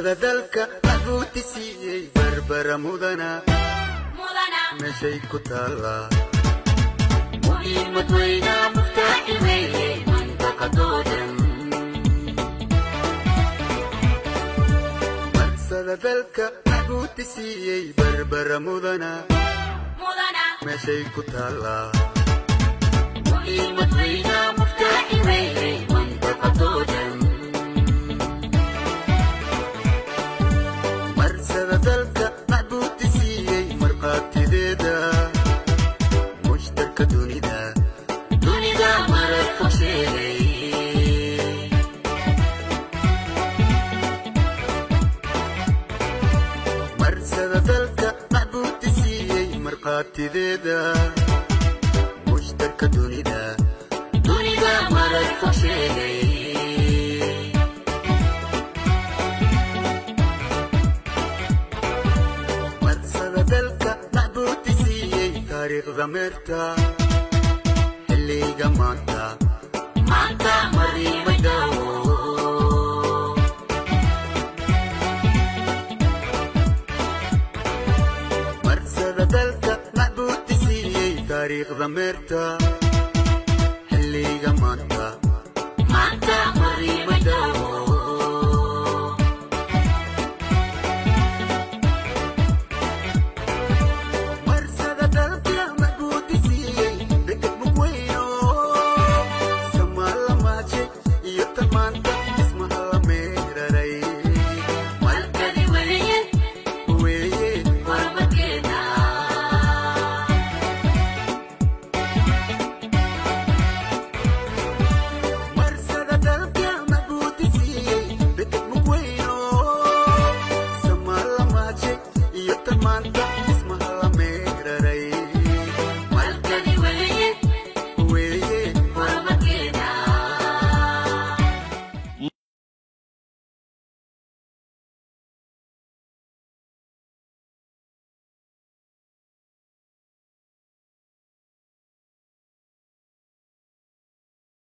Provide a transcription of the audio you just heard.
marsada dalka maxbuuti siiyey barbara mudana meeshay ku taallaa muhiimad weyna muftaaxi weeye mandaqadoodan marsada dalka maxbuuti siiyey barbara mudana meeshay ku taallaa muhiimad weyna muftaaxi weeye mandaqadoodan dalka maxbuuti siiyey marqaatideeda mushtarka dunida marar fog sheegay marsada dalka maxbuuti siiyey marqaatideeda mushtarka dunida marar fog sheegay taariikhda meerta xilliga maanta mariima daawo marsada dalka maxbuuti siiyey taariikhda meerta xilliga maanta mariima daawo